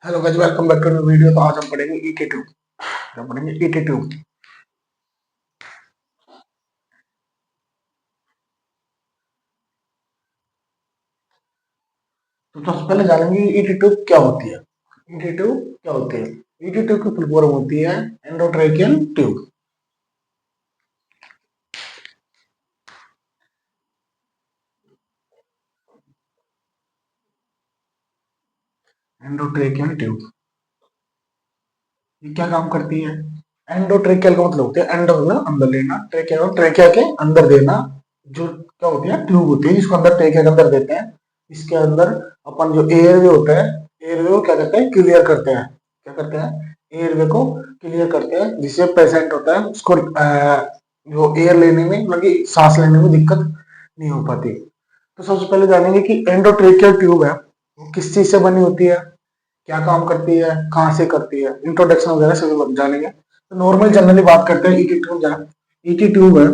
Hello guys, welcome back to new video. तो आज हम पढ़ेंगे ईटी ट्यूब। क्या पढ़ेंगे? ET tube. तो सबसे पहले जानेंगे ईटी ट्यूब क्या होती है। ईटी ट्यूब क्या होती है? ईटी ट्यूब की फुल फॉर्म होती है एंडोट्रेकियल ट्यूब। एंडोट्रेकियल ट्यूब ये क्या काम करती है? एंडोट्रेकियल का मतलब होता है एंडो मतलब अंदर लेना, ट्रेकिया ट्रेकिया के अंदर देना। जो क्या होती है? ट्यूब होती है जिसको अंदर ट्रेकिया के अंदर देते हैं। इसके अंदर अपन जो एयरवे होता है, एयरवे को क्या करते हैं? क्लियर करते हैं। क्या करते हैं? एयरवे को क्लियर करते हैं, जिससे पेशेंट होता है उसको जो एयर लेने में मतलब कि सांस लेने में दिक्कत नहीं हो पाती। तो सबसे पहले जानेंगे कि एंडोट्रेकियल ट्यूब है वो किस चीज से बनी होती है, क्या काम करती है, कहाँ से करती है, इंट्रोडक्शन वगैरह सभी जानेंगे। तो नॉर्मल जनरली बात करते हैं ईटी ट्यूब। ईटी ट्यूब है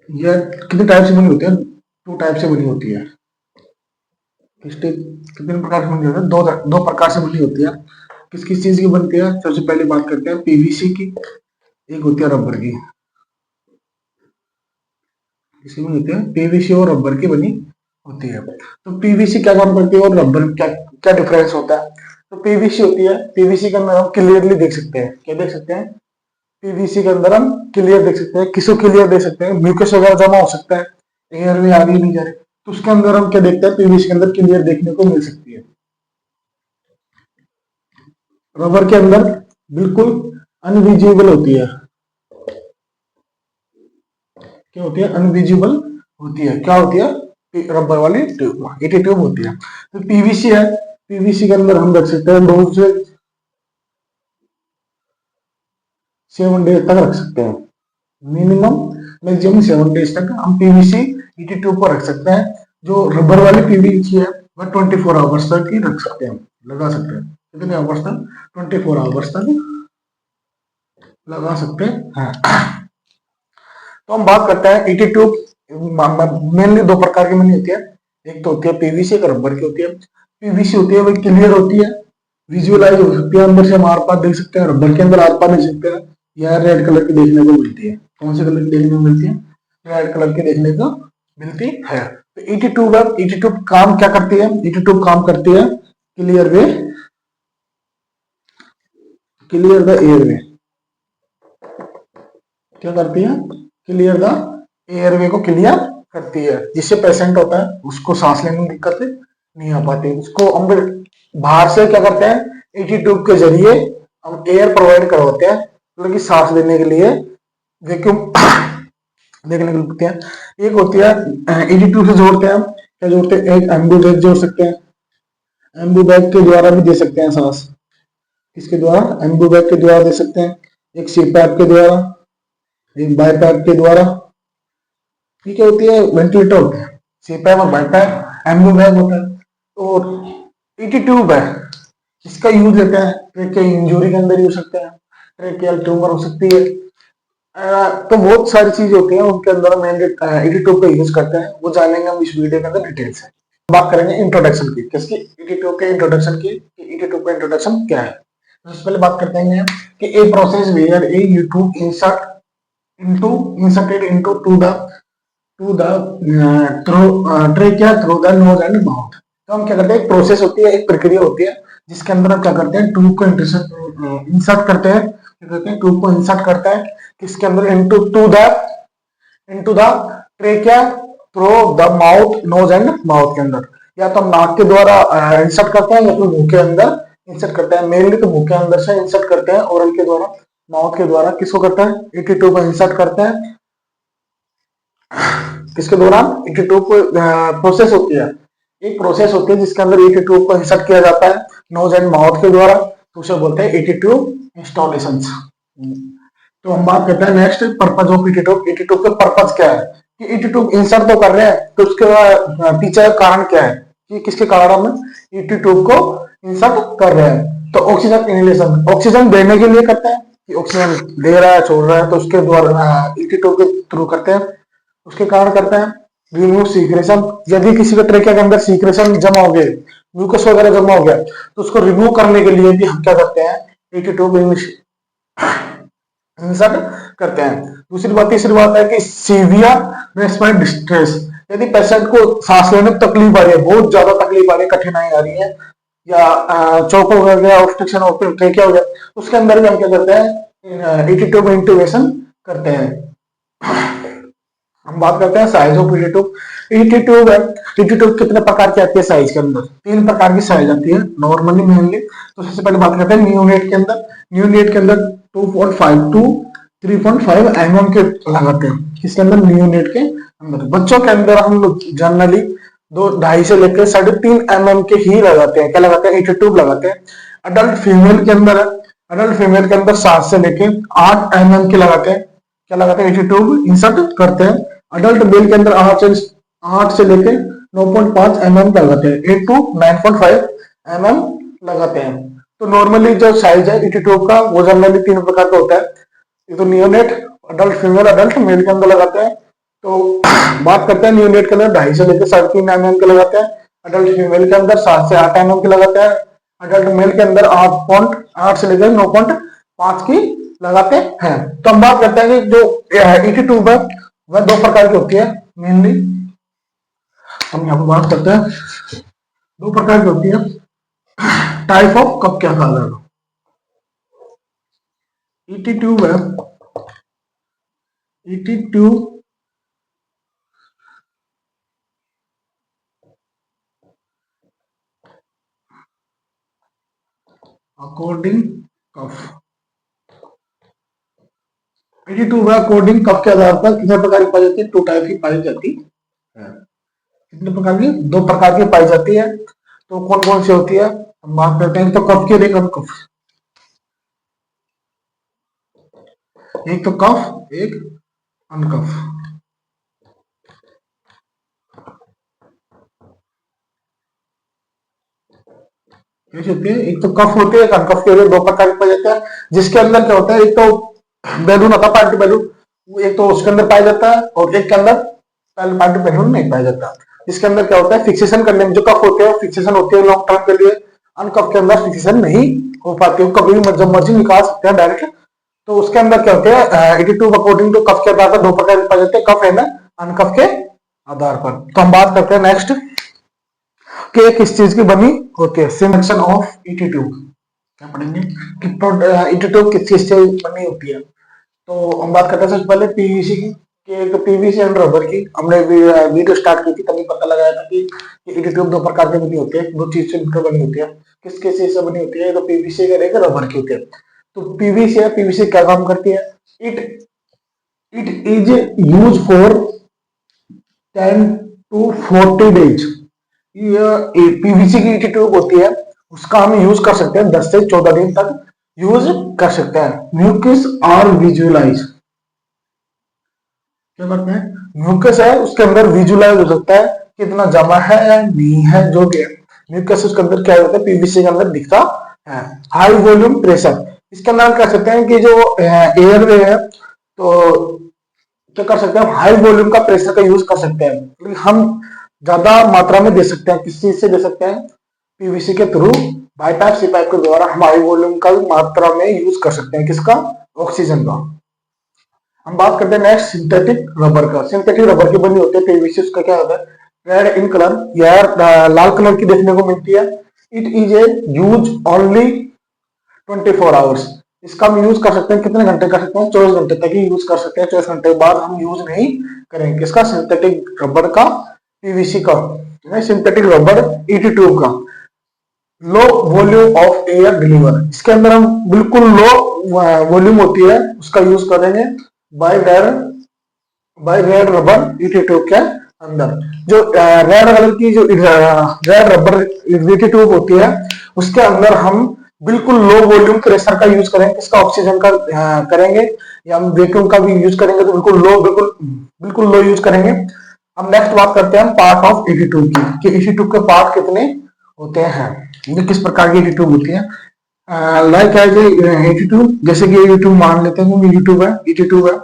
यह कितने टाइप से बनी होती है? टू टाइप से बनी होती है। कितने प्रकार से बनी होती है? दो प्रकार से बनी होती है। किस किस चीज की बनती है? सबसे पहले बात करते हैं पीवीसी की, एक होती है रबर की। इसकी बनी होती है पीवीसी और रबर की बनी होती है। तो पीवीसी क्या काम करती है और रबर क्या क्या डिफरेंस होता है? तो पीवीसी होती है, पीवीसी के अंदर हम क्लियरली देख सकते हैं। क्या देख सकते हैं? पीवीसी के अंदर हम क्लियर देख सकते हैं। किसको क्लियर देख सकते हैं? म्यूकस वगैरह जमा हो सकता है, एयर में आगे नहीं जा रहे, तो उसके अंदर हम क्या देखते हैं? पीवीसी के अंदर क्लियर देखने को मिल सकती है। रबर के अंदर बिल्कुल अनविजिबल होती है। क्या होती है? अनविजिबल होती है। क्या होती है? रबर वाली ट्यूब, ईटी ट्यूब होती है। तो पीवीसी है, पीवीसी के अंदर हम देख सकते हैं 2 से 7 डेज तक रख सकते हैं। मिनिमम मैक्सिमम 7 डेज तक हम पीवीसी ईटी ट्यूब पर रख सकते हैं। जो रबर वाली पीवीसी है वह 24 आवर्स तक ही रख सकते हैं, लगा सकते हैं। कितने आवर्स तक? 24 आवर्स तक लगा सकते हैं। तो हम बात करते हैं ईटी ट्यूब। मेनली 2 प्रकार की बनी होती है, एक तो होती है पीवीसी, एक रबर की होती है। पीवीसी होती है वह क्लियर होती है, विजुअलाइज हो सकती है, अंदर से हम आर पार देख सकते हैं। रबर के अंदर आर पार देख सकते हैं। यह रेड कलर की देखने को मिलती है। कौन से कलर की देखने को मिलती है? रेड कलर की देखने को मिलती है। तो ईटी ट्यूब है, ईटी ट्यूब काम क्या करती है? ईटी ट्यूब काम करती है clear way, clear the airway. क्या करती है? क्लियर द एयरवे को क्लियर करती है, जिससे पेशेंट होता है उसको सांस लेने में दिक्कत नहीं आ पाती। उसको हम बाहर से क्या करते हैं? ईटी ट्यूब के जरिए हम एयर प्रोवाइड करवाते हैं, मतलब कि सांस लेने के लिए वैक्यूम देखने को मिलती है। एक होती है ईटी ट्यूब से जोड़ते हैं हम, क्या जोड़ते हैं? एक एम्बू बैग जोड़ सकते हैं। एम्बू बैग के द्वारा भी दे सकते हैं सांस। किसके द्वारा? एम्बू बैग के द्वारा दे सकते हैं। एक सी पैप के द्वारा, एक बाई पैप के द्वारा। ठीक है, होती है वेंटिलेटर होते हैं, सीपैप और बाईपैप, एम्बू बैग होता है। और ईटी ट्यूब है, इसका यूज लेते हैं ट्रेकियल इंजरी के अंदर यूज सकते हैं, ट्रेकियल ट्यूमर हो सकती है। तो बहुत सारी चीज होती हैं उनके अंदर हम ईटी ट्यूब का यूज करते हैं, वो जानेंगे हम इस वीडियो के अंदर डिटेल से। बात करेंगे इंट्रोडक्शन की, किसकी? ईटी ट्यूब के इंट्रोडक्शन की। ईटी ट्यूब का इंट्रोडक्शन क्या है? सबसे पहले बात करते हैं कि a process where a U tube inserted into to the trachea through the nose and mouth। तो हम क्या करते हैं? एक प्रोसेस होती है, एक प्रक्रिया होती है, जिसके अंदर हम क्या करते हैं? ट्यूब को इंसर्ट करते हैं। क्या करते हैं? ट्यूब को इंसर्ट करता है किसके अंदर? Into the trachea through the mouth, nose and mouth के अंदर। या तो हम नाक के द्वारा इंसर्ट करते हैं या फिर मुंह के अंदर इंसर्ट करते हैं। मेनली तो मुंह के अंदर से इंसर्ट करते हैं, ओरल के द्वारा, माउथ के द्वारा। किसको करते हैं? ईटी ट्यूब को इंसर्ट करते हैं। किसके दौरान? ईटी ट्यूब प्रोसेस होती है, एक प्रोसेस होती है जिसके अंदर ईटी ट्यूब को इंसर्ट किया जाता है नोज एंड माउथ के द्वारा, तो उसे बोलते हैं ईटी ट्यूब इंस्टॉलेशन। तो हम बात करते हैं next purpose of ET tube. ET tube का पर्पज क्या है? कि ईटी ट्यूब इंसर्ट तो कर रहे हैं, तो उसके पीछे का कारण क्या है कि किसके कारण हम ईटी ट्यूब को इंसर्ट कर रहे हैं? तो ऑक्सीजन इनहेलेशन, ऑक्सीजन देने के लिए करते हैं कि ऑक्सीजन दे रहा है, छोड़ रहा है, तो उसके द्वारा ईटी ट्यूब के थ्रू करते हैं, उसके कारण करते हैं। रिमूव सीक्रेशन, यदि किसी के ट्रेकिया के अंदर सीक्रेशन जमा हो गए म्यूकस वगैरह जमा हो गया तो उसको रिमूव करने के लिए भी हम क्या करते हैं, ET ट्यूब इंसर्ट करते हैं। दूसरी बात, तीसरी बात है कि सीवियर रेस्पिरेटरी डिस्ट्रेस, यदि पेशेंट को सांस लेने में तकलीफ आ रही है, बहुत ज्यादा तकलीफ आ रही है, कठिनाई आ रही है, या चौक हो गया, ऑब्स्ट्रक्शन हो गया, क्या हो गया, उसके अंदर भी हम क्या करते हैं, ET ट्यूब इंटूबेशन करते हैं। हम बात करते हैं size of ET tube. ET tube है, ET ट्यूब कितने प्रकार की आती है साइज के अंदर, 3 प्रकार की साइज आती है नॉर्मली मेनली। तो सबसे पहले बात करते हैं नियोनेट के अंदर। नियोनेट के अंदर 2.5 टू 3.5 mm के लगाते हैं, किसके अंदर, नियोनेट के अंदर। बच्चों के अंदर हम लोग जनरली 2.5 से लेकर 3.5 mm के ही लगाते हैं, क्या लगाते हैं, ET ट्यूब लगाते हैं। अडल्ट फीमेल के अंदर, अडल्ट फीमेल के अंदर 7 से लेकर 8 mm के लगाते हैं, क्या लगाते हैं, ET ट्यूब इंसर्ट करते हैं। अडल्ट मेल के अंदर 8 से लेकर 9.5 mm लगाते हैं, 8 to 9.5 mm लगाते हैं। तो नॉर्मली जो साइज है ET ट्यूब का वो जनरली 3 प्रकार का होता है। ये तो neonate, adult female, adult mail के अंदर लगाते हैं। तो बात करते हैं नियोनेट के अंदर 2.5 से लेकर 3.5 mm के लगाते हैं। अडल्ट फीमेल के अंदर 7 से 8 mm के लगाते हैं। अडल्ट मेल के अंदर 8 से लेकर 9.5 की लगाते हैं। तो हम बात करते हैं कि जो ET ट्यूब है वह 2 प्रकार की होती है मेनली। हम यहाँ पर बात करते हैं 2 प्रकार की होती है। टाइप ऑफ कप क्या था, ET ट्यूब है, ET ट्यूब अकॉर्डिंग कफ, ET ट्यूब है अकॉर्डिंग कफ के आधार पर कितने प्रकार की पाई जाती है, 2 टाइप की पाई जाती है। कितने प्रकार की, 2 प्रकार की पाई जाती है। तो कौन कौन सी होती है, हम बात करते हैं। तो कफ की, एक अनकफ, एक तो कफ, एक अनकफ। कैसे होती है, एक तो कफ होती है, एक अनकफ के, 2 प्रकार की पाई जाती है। जिसके अंदर क्या होता है, एक तो बैलून होता है, पार्टी बैलून, एक तो उसके अंदर पाया जाता है, और एक के अंदर पार्टी बैलून नहीं पाया जाता। इसके अंदर क्या होता है, फिक्सेशन करने में जो कफ होते हैं फिक्सेशन होती है लॉन्ग टर्म के लिए। अनकफ के अंदर फिक्सेशन नहीं हो पाती है, कभी भी जब मर्जी निकाल सकते हैं डायरेक्ट। तो उसके अंदर क्या होते हैं, ET ट्यूब अकॉर्डिंग टू कफ के आधार पर 2 प्रकार के पाए जाते हैं, कफ है ना, अनकफ के आधार पर। तो हम बात करते हैं नेक्स्ट कि किस चीज की बनी होती है, सिलेक्शन ऑफ ET ट्यूब। क्या पढ़ेंगे कि ET ट्यूब किस चीज से बनी होती है। तो हम बात करते हैं सबसे पहले PVC की, कि एक PVC एंड रबर की। हमने वीडियो स्टार्ट की थी तभी पता लगाया था कि ET ट्यूब 2 प्रकार की बनी होती है, 2 चीज से मिलकर बनी होती है। किस किस चीज से बनी होती है, तो PVC का एक रबर की होती है। तो PVC है, PVC क्या काम करती है, it is use for 10 to 40 days. ये PVC की ET ट्यूब होती है, उसका हम यूज कर सकते हैं 10 से 14 दिन तक यूज कर सकते हैं। म्यूकस और विजुअलाइज, क्या करते हैं, म्यूकस है उसके अंदर विजुअलाइज हो सकता है कितना जमा है या नहीं है, जो भी है म्यूकस उसके अंदर क्या होता है, PVC के अंदर दिखता है। हाई वॉल्यूम प्रेशर, इसके अंदर हम कह सकते हैं कि जो एयरवे है, तो क्या कर सकते हैं, हाई वॉल्यूम का प्रेशर का यूज कर सकते हैं। लेकिन हम ज्यादा मात्रा में दे सकते हैं, किस चीज से दे सकते हैं, PVC के थ्रू बाईपाइप सी पाइप के द्वारा हम हाई वॉल्यूम का मात्रा में यूज कर सकते हैं, किसका, ऑक्सीजन का। हम बात करते हैं नेक्स्ट सिंथेटिक रबर का। सिंथेटिक रबर की बनी होती है PVC, उसका क्या होता है, रेड इन कलर, यह लाल कलर की देखने को मिलती है। It is a use only 24 hours, इसका हम यूज कर सकते हैं, कितने घंटे कर सकते हैं, 24 घंटे तक ही यूज कर सकते हैं, 24 घंटे बाद हम यूज नहीं करेंगे। किसका, सिंथेटिक रबर का, PVC का, सिंथेटिक रबर ET ट्यूब का। Low volume of air deliver, इसके अंदर हम बिल्कुल लो वॉल्यूम होती है उसका यूज करेंगे by red rubber ET tube के अंदर। जो रेड कलर की जो रेड रबर ET ट्यूब होती है उसके अंदर हम बिल्कुल लो वॉल्यूम प्रेशर का यूज करेंगे, किसका, ऑक्सीजन का करेंगे, या हम वैक्यूम का भी यूज करेंगे, तो बिल्कुल लो यूज करेंगे। हम नेक्स्ट बात करते हैं पार्ट ऑफ ET ट्यूब की, कि ET ट्यूब के पार्ट कितने होते हैं, ये किस प्रकार की ET ट्यूब होती है। लाइक एज ET ट्यूब, जैसे कि ET ट्यूब मान लेते हैं ET ट्यूब है,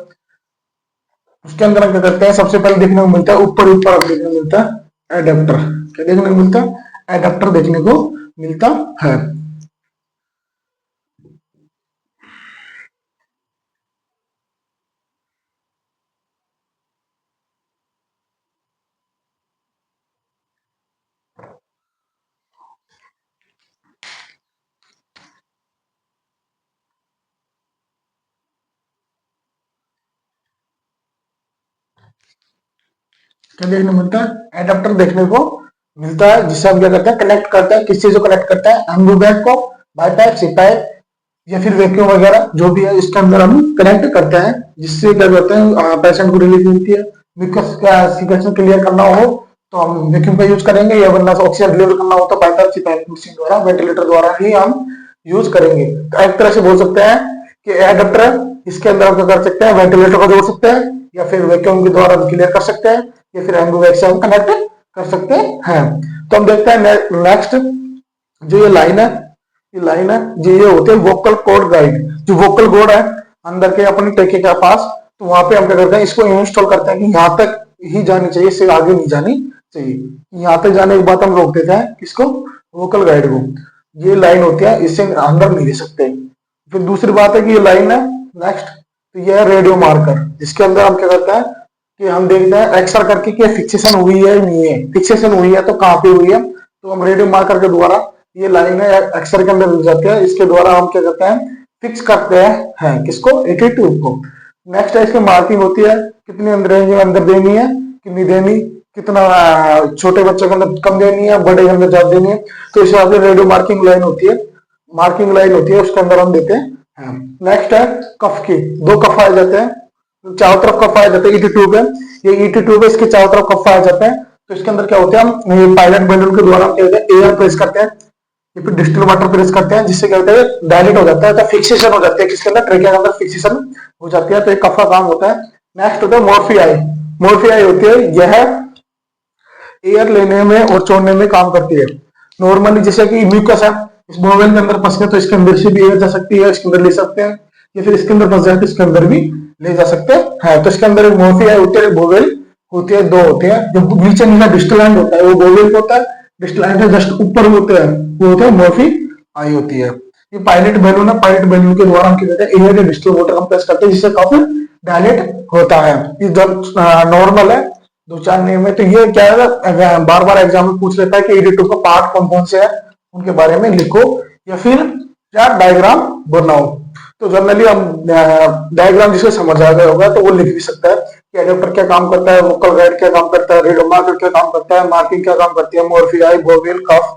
उसके अंदर हम क्या करते हैं, सबसे पहले देखने को मिलता है ऊपर देखने को मिलता है एडेप्टर, क्या देखने को मिलता है, एडाप्टर देखने को मिलता है। क्या देखने को मिलता है? एडाप्टर देखने को मिलता है, जिससे हम क्या करते हैं, कनेक्ट करते हैं। किस चीज को कनेक्ट करता है? एम्बू बैग को बाई पाइप, सी पाइप या फिर वैक्यूम वगैरह जो भी है, इसके अंदर हम कनेक्ट करते हैं, जिससे क्या करते हैं, पेशेंट को रिलीफ मिलती है। म्यूकस का सिचुएशन क्लियर करना हो तो हम वैक्यूम का यूज करेंगे, या वरना ऑक्सीजन डिलीवर करना हो तो BiPAP, CPAP machine द्वारा, वेंटिलेटर द्वारा ही हम यूज करेंगे। तो एक तरह से बोल सकते हैं कि एडाप्टर, इसके अंदर हम क्या कर सकते हैं, वेंटिलेटर को जोड़ सकते हैं, या फिर वैक्यूम के द्वारा क्लियर कर सकते हैं, या फिर एम्बू बैग से हम कनेक्ट कर सकते हैं। तो हम देखते हैं नेक्स्ट, जो ये लाइन है, जो ये होते हैं वोकल कॉर्ड गाइड। जो वोकल कॉर्ड है अंदर के अपने टेके के पास, तो वहां पे हम क्या करते हैं, इसको इंस्टॉल करते हैं कि यहाँ तक ही जानी चाहिए, इससे आगे नहीं जानी चाहिए। यहाँ तक जाने के बाद हम रोक देते हैं किसको, वोकल गाइड को। ये लाइन होती है, इससे अंदर नहीं ले सकते। फिर दूसरी बात है कि ये लाइन है नेक्स्ट, तो ये है रेडियो मार्कर, जिसके अंदर हम क्या करते हैं कि हम देखते हैं एक्सर करके कि फिक्सेशन हुई है नहीं है। फिक्सेशन हुई है तो कहाँ पे हुई है, तो हम रेडियो मार्कर के द्वारा, ये लाइन है एक्सर के अंदर मिल जाती है, इसके द्वारा हम क्या करते हैं, फिक्स करते हैं किसको, 82 को। नेक्स्ट है इसकी मार्किंग होती है, कितनी अंदर देनी है, कितनी देनी, कितना छोटे बच्चों के अंदर कम देनी है, बड़े के अंदर ज्यादा देनी है। तो इस हिसाब से रेडियो मार्किंग लाइन होती है, उसके अंदर हम देते हैं। नेक्स्ट है कफ की, 2 कफ आ जाते हैं, चारों तरफ कफ आ जाते हैं। ईटी ट्यूब है, ये ईटी ट्यूब है, इसके चारों तरफ कफ आ जाते हैं। तो इसके अंदर क्या होता है, हम पायलट बैलून के द्वारा एयर प्रेस करते हैं, या फिर डिस्टिल वाटर प्रेस करते हैं, जिससे क्या होता है, डायलेट हो जाता है, तो फिक्सेशन हो जाती है, किसके अंदर, ट्रेकिया के अंदर फिक्सेशन हो जाती है। तो एक कफ का काम होता है। नेक्स्ट होता है मोर्फियाई। मोर्फियाई होती है, यह एयर लेने में और छोड़ने में काम करती है। नॉर्मली जैसे कि म्यूकस है, इस बोवेल के अंदर फंस गया तो इसके अंदर से भी एयर जा सकती है, इसके अंदर ले सकते हैं, या फिर इसके अंदर फंस जाए तो इसके अंदर भी ले जा सकते हैं। तो इसके अंदर मोर्फियाई होती है, बोवेल होती है, 2 होते हैं। जो नीचे नीला डिस्टल एंड होता है वो बोवेल होता है, डिस्टल एंड से जस्ट ऊपर होते हैं वो होता है मोर्फी आई होती है। ये पायलट बैलून है, पायलट बैलून के द्वारा हम क्या करते हैं, एयर या डिस्टल वाटर कंप्रेस करते हैं, जिससे काफी डायलेट होता है। ये जब नॉर्मल है 2-4 नेम में, तो ये क्या है, बार बार एग्जाम में पूछ लेता है कि एडिटो का पार्ट कौन कौन से है, उनके बारे में लिखो, या फिर क्या डायग्राम बनाओ। तो जनरली हम डायग्राम जिसको समझ आ गया होगा तो वो लिख भी सकता है कि एडाप्टर क्या काम करता है, वोकल गाइड क्या काम करता है, रेडियो मार्कर क्या काम करता है, मार्किंग क्या काम करती है, Murphy eye, bevel, cuff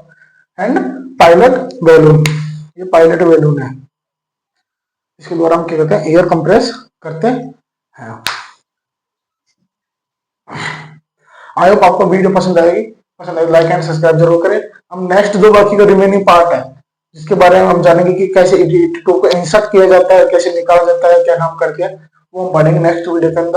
and pilot balloon. ये पायलट बैलून है, इसके द्वारा हम क्या करते हैं, एयर कंप्रेस करते हैं। आई होप आपको वीडियो पसंद आएगी, लाइक एंड सब्सक्राइब जरूर करें। हम नेक्स्ट जो बाकी का रिमेनिंग पार्ट है, जिसके बारे में हम जानेंगे कि कैसे एडिटो को इंसर्ट किया जाता है, कैसे निकाला जाता है, क्या नाम करके, वो हम पढ़ेंगे नेक्स्ट वीडियो के अंदर।